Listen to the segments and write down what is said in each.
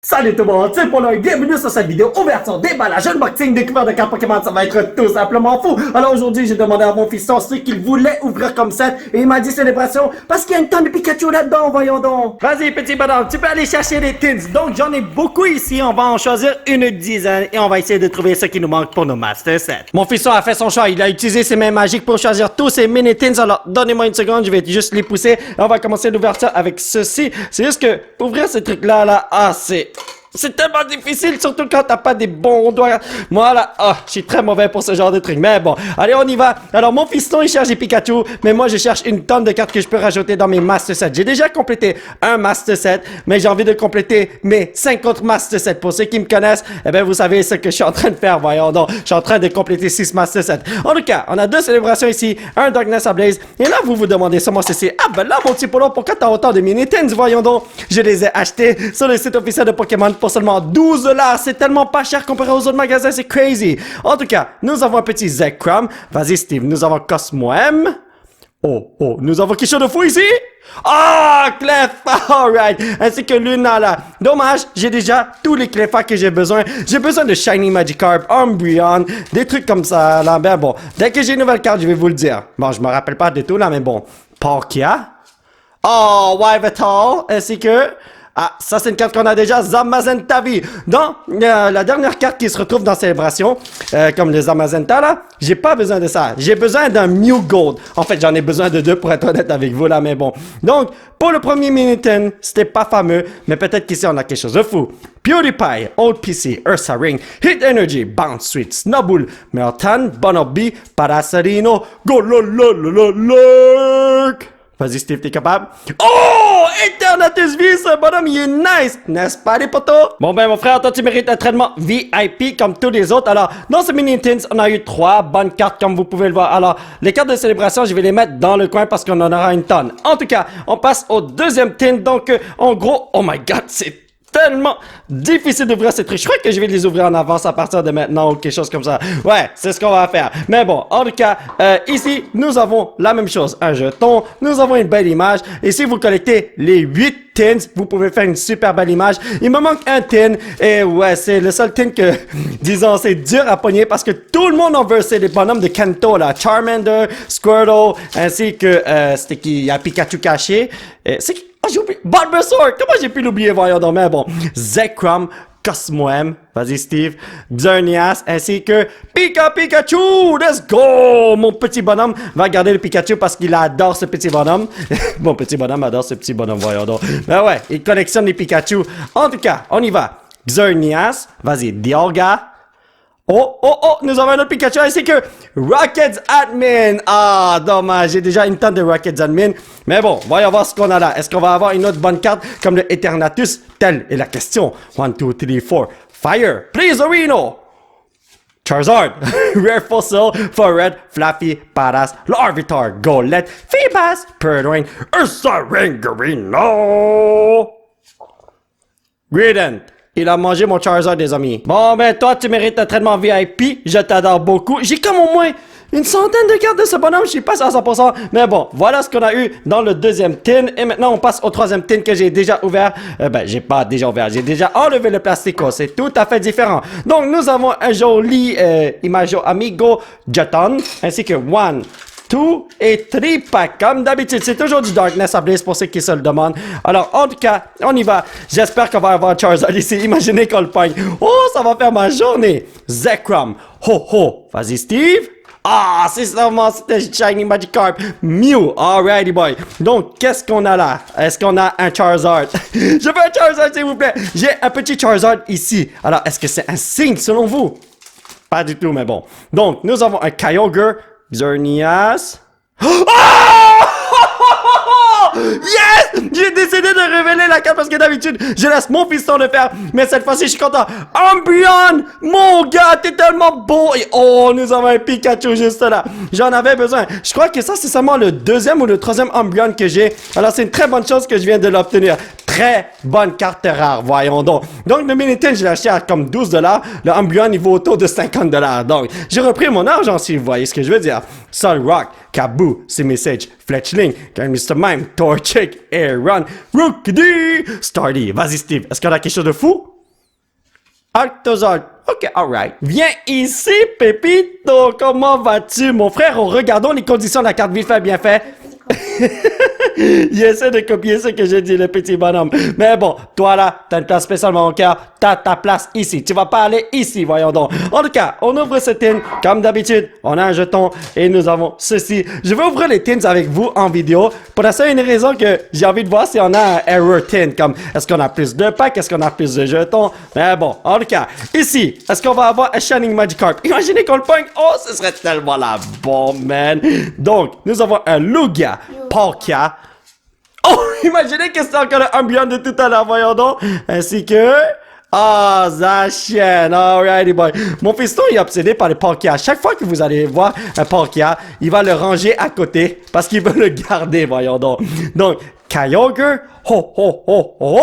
Salut tout le monde, c'est Polo et bienvenue sur cette vidéo ouverture, déballage, unboxing, découverte de cartes Pokémon, ça va être tout simplement fou. Alors aujourd'hui, j'ai demandé à mon fiston ce qu'il voulait ouvrir comme set et il m'a dit célébration parce qu'il y a une tonne de Pikachu là-dedans, voyons donc. Vas-y petit bonhomme, tu peux aller chercher les tins. Donc j'en ai beaucoup ici, on va en choisir une dizaine et on va essayer de trouver ce qui nous manque pour nos Master Set. Mon fiston a fait son choix, il a utilisé ses mains magiques pour choisir tous ces mini tins, alors donnez-moi une seconde, je vais juste les pousser et on va commencer l'ouverture avec ceci. C'est juste que ouvrir ces trucs-là, c'est tellement difficile, surtout quand t'as pas des bons doigts. Moi là, je suis très mauvais pour ce genre de truc. Mais bon, allez, on y va. Alors, mon fiston, il cherche des Pikachu, mais moi, je cherche une tonne de cartes que je peux rajouter dans mes Master Sets. J'ai déjà complété un Master Set, mais j'ai envie de compléter mes 50 Master Sets. Pour ceux qui me connaissent, eh bien, vous savez ce que je suis en train de faire, voyons donc. Je suis en train de compléter 6 Master Sets. En tout cas, on a deux célébrations ici, un Darkness Ablaze. Et là, vous vous demandez sûrement ceci. Ah ben là, mon petit Polo, pourquoi t'as autant de mini-tins, voyons donc. Je les ai achetés sur le site officiel de Pokémon pour seulement 12 $. C'est tellement pas cher comparé aux autres magasins, c'est crazy. En tout cas, nous avons un petit Zekrom. Vas-y, Steve, nous avons Cosmoem. Oh, nous avons quelque chose de fou ici. Clef, alright. Ainsi que Luna là. Dommage, j'ai déjà tous les Clefas que j'ai besoin. J'ai besoin de Shiny Magikarp, Umbreon, des trucs comme ça là. Ben bon, dès que j'ai une nouvelle carte, je vais vous le dire. Bon, je me rappelle pas de tout là, mais bon. Palkia. Yveltal, ainsi que... ça c'est une carte qu'on a déjà, Zamazentavi. Dans la dernière carte qui se retrouve dans Célébration, comme le Zamazenta là, j'ai pas besoin de ça. J'ai besoin d'un Mew Gold. En fait, j'en ai besoin de deux pour être honnête avec vous là, mais bon. Donc, pour le premier Minitin, c'était pas fameux, mais peut-être qu'ici on a quelque chose de fou. PewDiePie, Old PC, Ursa Ring, Hit Energy, Bounce Sweet, Snubbull, Meltan, Bonobi, Paracerino, Golololololurk. Vas-y, Steve, t'es capable? Eternatus V, ce bonhomme, il est nice! N'est-ce pas, les potos? Bon, ben, mon frère, toi, tu mérites un traitement VIP comme tous les autres. Alors, dans ce mini-tins, on a eu 3 bonnes cartes, comme vous pouvez le voir. Alors, les cartes de célébration, je vais les mettre dans le coin parce qu'on en aura une tonne. En tout cas, on passe au deuxième tin. Donc, en gros, oh my god, c'est tellement difficile d'ouvrir ces trucs. Je crois que je vais les ouvrir en avance à partir de maintenant ou quelque chose comme ça. Ouais, c'est ce qu'on va faire. Mais bon, en tout cas, ici, nous avons la même chose. Un jeton, nous avons une belle image. Et si vous collectez les 8 tins, vous pouvez faire une super belle image. Il me manque un tin. Et ouais, c'est le seul tin que, disons, c'est dur à pogner parce que tout le monde en veut. C'est les bonhommes de Kanto, là. Charmander, Squirtle, ainsi que, c'était qui? Il y a Pikachu caché. C'est qui? J'ai oublié. Bulbasaur! Comment j'ai pu l'oublier, voyons donc, mais bon. Zekrom, Cosmoem, vas-y Steve, Xerneas, ainsi que Pikachu! Let's go! Mon petit bonhomme va garder le Pikachu parce qu'il adore ce petit bonhomme. Mon petit bonhomme adore ce petit bonhomme, voyons donc. Mais ouais, il collectionne les Pikachu. En tout cas, on y va. Xerneas, vas-y, Dialga. Nous avons un autre Pikachu ainsi que Rockets Admin. Dommage, j'ai déjà une tonne de Rockets Admin. Mais bon, voyons voir ce qu'on a là. Est-ce qu'on va avoir une autre bonne carte comme le Eternatus? Telle est la question. 1, 2, 3, 4. Fire, please, Orino. Charizard, Rare Fossil, Forred, Fluffy, Paras, Larvitar, Golett, Feebas, Purloin, Ursa Ringarino. Greedent. Il a mangé mon Charizard, des amis. Bon, ben, toi, tu mérites un traitement VIP. Je t'adore beaucoup. J'ai comme au moins une centaine de cartes de ce bonhomme. Je suis pas à 100%. Mais bon, voilà ce qu'on a eu dans le deuxième tin. Et maintenant, on passe au troisième tin que j'ai déjà ouvert. J'ai pas déjà ouvert. J'ai déjà enlevé le plastique. C'est tout à fait différent. Donc, nous avons un joli Imago Amigo Jeton. Ainsi que 1, 2 et 3 packs. Comme d'habitude, c'est toujours du Darkness Ablaze pour ceux qui se le demandent. Alors, en tout cas, on y va. J'espère qu'on va avoir Charizard ici. Imaginez qu'on le pogne. Ça va faire ma journée. Zekrom. Vas-y, Steve. C'est sûrement, c'était Shiny Magikarp. Mew. Alrighty, boy. Donc, qu'est-ce qu'on a là? Est-ce qu'on a un Charizard? Je veux un Charizard, s'il vous plaît. J'ai un petit Charizard ici. Alors, est-ce que c'est un signe, selon vous? Pas du tout, mais bon. Donc, nous avons un Kyogre. Xerneas. Yes! J'ai décidé de révéler la carte parce que d'habitude, je laisse mon fiston le faire. Mais cette fois-ci, je suis content. Umbreon! Mon gars, t'es tellement beau! Et nous avons un Pikachu juste là. J'en avais besoin. Je crois que ça, c'est seulement le deuxième ou le troisième Umbreon que j'ai. Alors, c'est une très bonne chose que je viens de l'obtenir. Très bonne carte rare, voyons donc. Donc, le Minitin, je l'ai acheté à comme 12 $. Le Umbreon, il vaut autour de 50 $. Donc, j'ai repris mon argent, si vous voyez ce que je veux dire. Solrock, Kaboo, Simisage, Fletchling, Mr. Mime, Torchic, Air Run, Rookidee, Starly. Vas-y, Steve, est-ce qu'on a quelque chose de fou? Arctozolt. Ok, alright. Viens ici, Pépito. Comment vas-tu, mon frère? Regardons les conditions de la carte vite fait, bien fait. Il essaie de copier ce que j'ai dit, le petit bonhomme. Mais bon, toi là, t'as une place spéciale dans mon cœur. T'as ta place ici. Tu vas pas aller ici, voyons donc. En tout cas, on ouvre ce tin. Comme d'habitude, on a un jeton et nous avons ceci. Je vais ouvrir les tins avec vous en vidéo. Pour la seule raison que j'ai envie de voir si on a un error tin. Comme, est-ce qu'on a plus de packs? Est-ce qu'on a plus de jetons? Mais bon, en tout cas, ici, est-ce qu'on va avoir un Shining Magikarp? Imaginez qu'on le pogne. Oh, ce serait tellement la bombe, man. Donc, nous avons un Lugia, Palkia. Oh, imaginez que c'est encore un Umbreon de tout à l'heure, voyons donc. Ainsi que... Ah, Zacian, alrighty boy. Mon fiston est obsédé par les Palkia. Chaque fois que vous allez voir un Palkia, il va le ranger à côté parce qu'il veut le garder, voyons donc. Donc, Kyogre, ho ho ho ho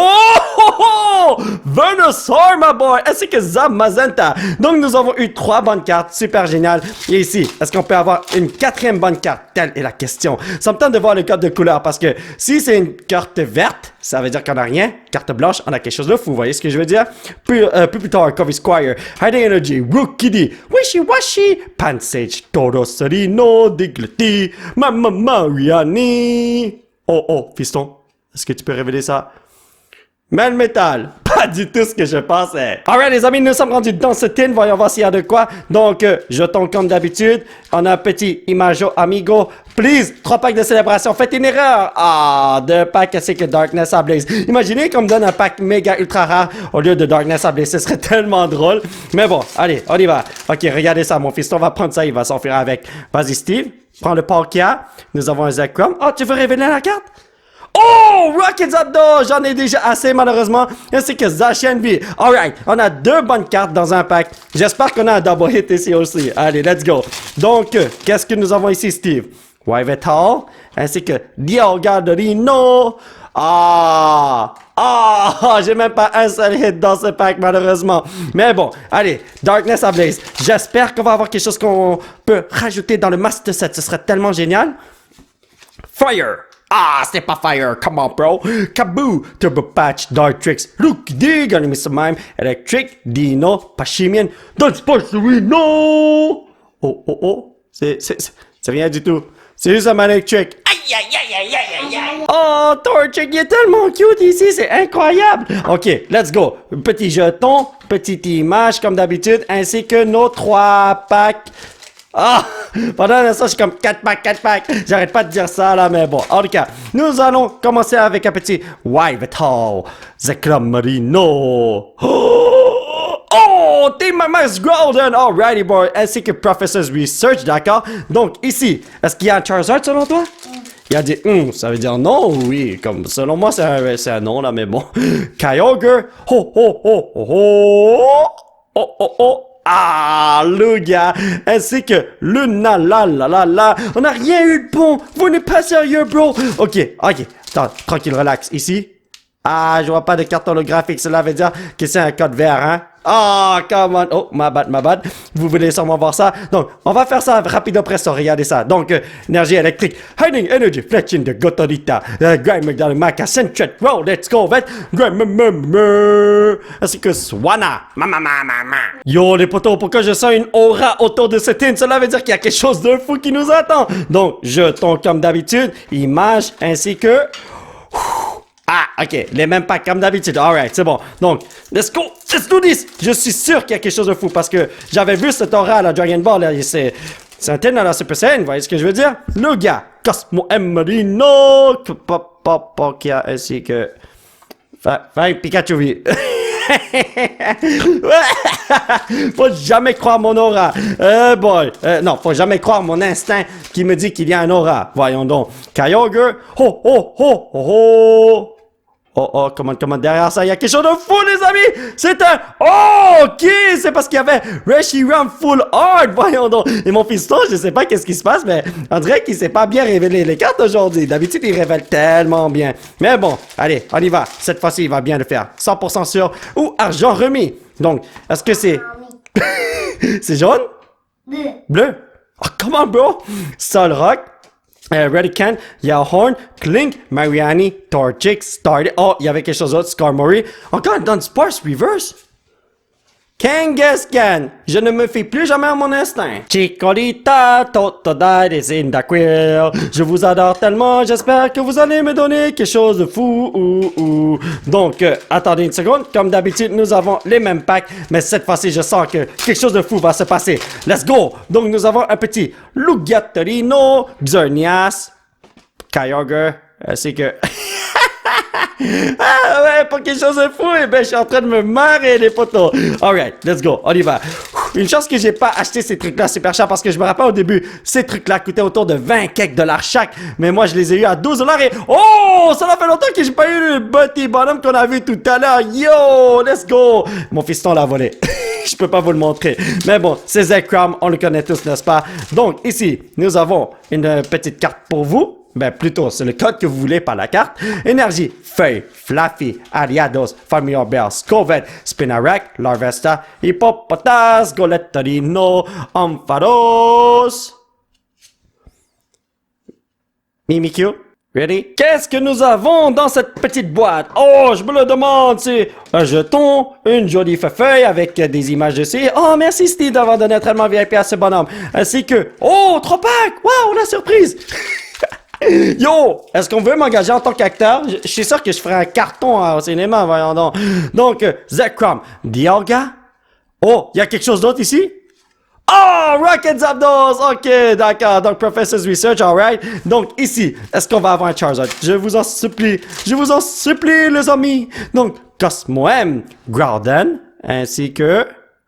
ho ho, Venusaur, my boy, ainsi que Zamazenta. Donc nous avons eu 3 bonnes cartes, super génial. Et ici, est-ce qu'on peut avoir une 4e bonne carte? Telle est la question. Ça me tente de voir le code de couleur parce que si c'est une carte verte, ça veut dire qu'on n'a rien. Carte blanche, on a quelque chose de fou, vous voyez ce que je veux dire? Plus tard, Covey Squire, Hiding Energy, Rookidee, Wishy Washy, Pansage, Torosorino, Diglety, Mama Mariani. Oh, fiston, est-ce que tu peux révéler ça? Melmetal, pas du tout ce que je pensais. Alright les amis, nous sommes rendus dans ce tin, voyons voir s'il y a de quoi. Donc, jetons comme d'habitude. On a un petit Imago Amigo. Please, 3 packs de célébration, faites une erreur. Ah, 2 packs ainsi que Darkness Ablaze. Imaginez qu'on me donne un pack méga ultra rare au lieu de Darkness Ablaze, ce serait tellement drôle. Mais bon, allez, on y va. Ok, regardez ça, mon fiston va prendre ça, il va s'enfuir avec. Vas-y Steve, prends le Palkia. Nous avons un Zekrom. Oh, tu veux révéler la carte? Oh, Rocket Zapdos, j'en ai déjà assez malheureusement, ainsi que Zacian V. Alright, on a 2 bonnes cartes dans un pack. J'espère qu'on a un double hit ici aussi. Allez, let's go. Donc, qu'est-ce que nous avons ici, Steve? Wyvetal, ainsi que Dialga-Rino. J'ai même pas un seul hit dans ce pack malheureusement. Mais bon, allez, Darkness Ablaze. J'espère qu'on va avoir quelque chose qu'on peut rajouter dans le Master Set. Ce serait tellement génial. Fire. Ah, c'est pas Fire, come on bro. Kaboo, Turbo Patch, Dartrix, Rookidee, Ganymed Mime, Electric, Dino, Pachimian, Dunsparcerino. Oh, c'est rien du tout. C'est juste un Electric. Aïe. Oh, Torchic, il est tellement cute ici, c'est incroyable. Ok, let's go. Petit jeton, petite image comme d'habitude, ainsi que nos 3 packs. Ah! Pendant l'instant, je suis comme 4 packs. J'arrête pas de dire ça, là, mais bon. En tout cas, nous allons commencer avec un petit Wyvetal, Zekrom Marino. Oh! Team Mamas Golden! Alrighty, boy. Ainsi que Professor's Research, d'accord? Donc, ici, est-ce qu'il y a un Charizard selon toi? Il a dit, ça veut dire non, oui. Comme, selon moi, c'est un non, là, mais bon. Kyogre, oh. Ah, Lugia, ainsi que Luna, la. On n'a rien eu de bon. Vous n'êtes pas sérieux, bro. Ok. Attends, tranquille, relax. Ici. Ah, je vois pas de carte holographique. Cela veut dire que c'est un code vert, hein. Ah, come on. Oh, my bad. Vous voulez sûrement voir ça. Donc, on va faire ça rapido presto. Regardez ça. Donc, énergie électrique. Hiding Energy, Fletching de Gotorita. Grimer dans le Maca, Centret. Wow, let's go, vet. Grimer. Ainsi que Swana. Mama. Yo, les potos, pourquoi je sens une aura autour de ce tin? Cela veut dire qu'il y a quelque chose de fou qui nous attend. Donc, jetons comme d'habitude. Image, ainsi que... Ah, ok, les mêmes packs comme d'habitude. Alright, c'est bon. Donc, let's go, let's do this. Je suis sûr qu'il y a quelque chose de fou parce que j'avais vu cette aura à la Dragon Ball. Là, c'est un tin à la Super Saiyan, vous voyez ce que je veux dire? Lugia, Cosmo Emerino, Palkia, ainsi que... Pikachu V. Faut jamais croire mon aura. Non, faut jamais croire mon instinct qui me dit qu'il y a un aura. Voyons donc. Kyogre, Oh, comment derrière ça, il y a quelque chose de fou, les amis! C'est un... Oh, ok! C'est parce qu'il y avait Reshiram Full Art, voyons donc! Et mon fiston, je sais pas qu'est-ce qui se passe, mais on dirait qu'il sait pas bien révéler les cartes aujourd'hui. D'habitude, il révèle tellement bien. Mais bon, allez, on y va. Cette fois-ci, il va bien le faire. 100% sûr. Ou argent remis. Donc, est-ce que c'est... C'est jaune? Bleu. Oh, comment, bro? Solrock. Redicant, Yalhorn, Klink, Mariani, Torchic, Stardy. Oh, il y avait quelque chose d'autre, Skarmory. Encore un Dunsparce Reverse. Kangaskhan, je ne me fie plus jamais à mon instinct. Chicolita, Totodad is in the quill. Je vous adore tellement, j'espère que vous allez me donner quelque chose de fou. Donc, attendez une seconde. Comme d'habitude, nous avons les mêmes packs, mais cette fois-ci, je sens que quelque chose de fou va se passer. Let's go! Donc, nous avons un petit Lugiatorino, Xerneas, Kyogre, ainsi que... Ah ouais, pour quelque chose de fou, eh ben, je suis en train de me marrer les potos. Alright, let's go, on y va. Une chance que j'ai pas acheté ces trucs-là super cher parce que je me rappelle au début, ces trucs-là coûtaient autour de 20 quelques dollars chaque. Mais moi, je les ai eu à 12 dollars et... Oh, ça fait longtemps que j'ai pas eu le petit bonhomme qu'on a vu tout à l'heure. Yo, let's go. Mon fiston l'a volé. Je peux pas vous le montrer. Mais bon, c'est Zekrom, on le connaît tous, n'est-ce pas? Donc, ici, nous avons une petite carte pour vous. Ben, plutôt, c'est le code que vous voulez par la carte. Énergie, Feuille, Fluffy, Ariados, Farmior Bell, Scovet, Spinarak, Larvesta, Hippopotas, Golettorino, Ampharos. Mimikyu, ready? Qu'est-ce que nous avons dans cette petite boîte? Oh, je me le demande, c'est un jeton, une jolie feuille avec des images dessus. Oh, merci Steve d'avoir donné un traitement VIP à ce bonhomme. Ainsi que, oh, 3 packs! Wow, la surprise! Yo, est-ce qu'on veut m'engager en tant qu'acteur? Je suis sûr que je ferai un carton au cinéma, voyons donc. Donc, Zekrom, Dialga. Oh, il y a quelque chose d'autre ici? Oh, Rocket Zapdos! Ok, d'accord. Donc, Professor's Research, alright. Donc, ici, est-ce qu'on va avoir un Charizard? Je vous en supplie, les amis. Donc, Cosmoem, Groudon, ainsi que...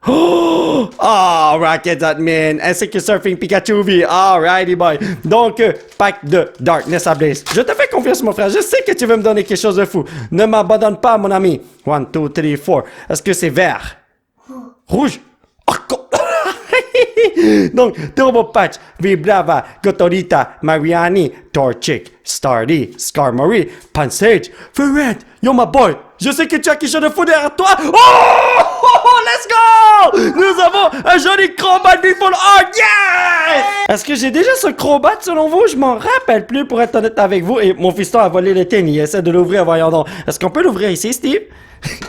Oh, Rocket Admin, ainsi que Surfing Pikachu V. Alrighty boy. Donc, pack de Darkness Ablaze. Je te fais confiance, mon frère. Je sais que tu veux me donner quelque chose de fou. Ne m'abandonne pas, mon ami. 1, 2, 3, 4. Est-ce que c'est vert? Rouge? Donc, Turbo Patch, Vibrava, Gotorita, Mariani, Torchic, Starly, Skarmory, Pansage, Ferret, yo my boy, je sais que tu as quelque chose de fou derrière toi. Oh, let's go! Nous avons un joli Crobat Full Art, yeah! Est-ce que j'ai déjà ce Crobat selon vous? Je m'en rappelle plus pour être honnête avec vous. Et mon fiston a volé le thé, il essaie de l'ouvrir, voyons donc. Est-ce qu'on peut l'ouvrir ici, Steve?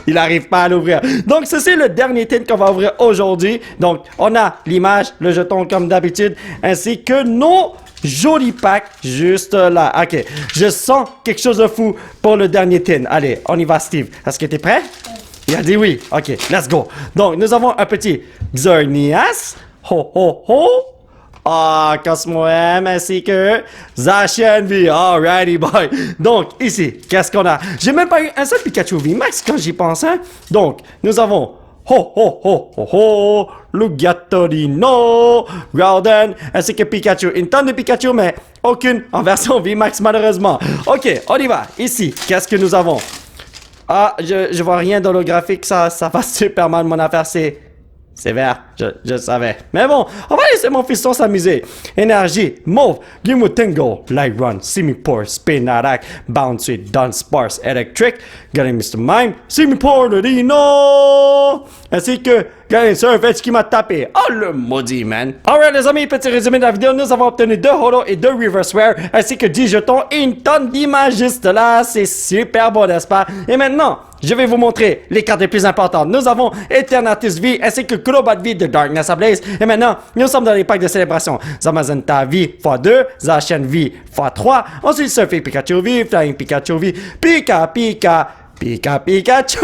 Il n'arrive pas à l'ouvrir. Donc, ceci est le dernier tin qu'on va ouvrir aujourd'hui. Donc, on a l'image, le jeton comme d'habitude, ainsi que nos jolis packs juste là. Ok, je sens quelque chose de fou pour le dernier tin. Allez, on y va, Steve. Est-ce que tu es prêt? Il a dit oui. Ok, let's go. Donc, nous avons un petit Xerneas. Ho, ho, ho. Cosmoem ainsi que Zacian V. Alrighty boy. Donc, ici, qu'est-ce qu'on a? J'ai même pas eu un seul Pikachu V Max quand j'y pense, hein? Donc, nous avons Lugiatorino, Groudon, ainsi que Pikachu. Une tonne de Pikachu, mais aucune en version V Max malheureusement. Ok, on y va. Ici, qu'est-ce que nous avons? Je vois rien d'holographique, ça va super mal, mon affaire, c'est vert, je savais. Mais bon, on va laisser mon fiston s'amuser. Énergie, Mauve, Gimutingo, Light Run, Simipour, Spinarak, Bouncy, Dunsparce, Electric, Galen Mr. Mime, Simipour, Dino, ainsi que Galen Surfetch qui m'a tapé. Oh le maudit, man. Alright les amis, petit résumé de la vidéo, nous avons obtenu 2 Holo et 2 Reverse Rare, ainsi que 10 jetons et une tonne d'images juste là. C'est super beau, n'est-ce pas? Et maintenant, je vais vous montrer les cartes les plus importantes. Nous avons Eternatus V ainsi que Crobat V de Darkness Ablaze. Et maintenant, nous sommes dans les packs de célébration. Zamazenta V x2, Zacian V x3. Ensuite, Surfing Pikachu V, Flying Pikachu V, Pikachu.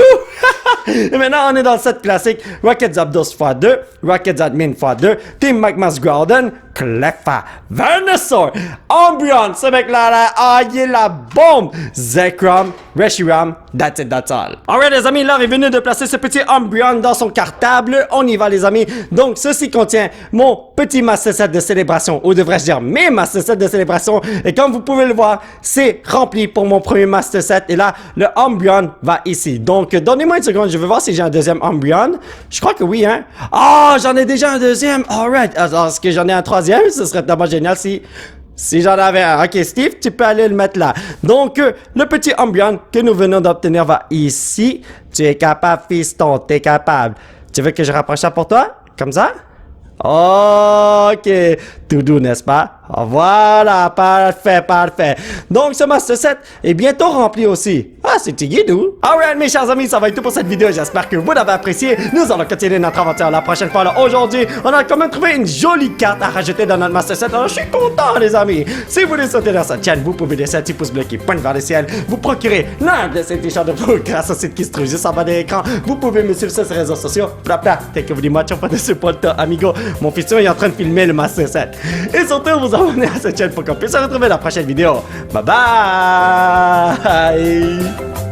Et maintenant, on est dans le set classique. Rocket Zapdos x2, Rocket Admin x2, Team Magmas Groudon, Cleffa, Venusaur, Umbreon, ce mec-là, il est la bombe. Zekrom, Reshiram, that's it, that's all. Alright les amis, l'heure est venue de placer ce petit Umbreon dans son cartable. On y va les amis. Donc ceci contient mon petit Master Set de célébration, ou devrais-je dire mes Master Set de célébration. Et comme vous pouvez le voir, c'est rempli pour mon premier Master Set. Et là, le Umbreon va ici. Donc donnez-moi une seconde, je vais voir si j'ai un deuxième Umbreon. Je crois que oui, hein. J'en ai déjà un deuxième. Alright, alors est-ce que j'en ai un troisième? Ce serait tellement génial si j'en avais un. Ok, Steve, tu peux aller le mettre là. Donc, le petit Umbreon que nous venons d'obtenir va ici. Tu es capable, fiston, t'es capable. Tu veux que je rapproche ça pour toi? Comme ça? Ok. Tout doux, n'est-ce pas? Voilà, parfait, parfait. Donc, ce Master Set est bientôt rempli aussi. Ah, c'est guidou. Alright, mes chers amis, ça va être tout pour cette vidéo. J'espère que vous l'avez apprécié. Nous allons continuer notre aventure la prochaine fois. Alors, aujourd'hui, on a quand même trouvé une jolie carte à rajouter dans notre Master Set. Alors, je suis content, les amis. Si vous voulez sauter dans cette chaîne, vous pouvez laisser un petit pouce bleu qui pointe vers le ciel. Vous procurez l'un de ces t-shirts de pro grâce au site qui se trouve juste en bas de l'écran. Vous pouvez me suivre sur ces réseaux sociaux. Bla, thank you very much for the support, amigo. Mon fils est en train de filmer le Master Set. Et surtout, vous abonnez à cette chaîne pour qu'on puisse se retrouver dans la prochaine vidéo. Bye bye!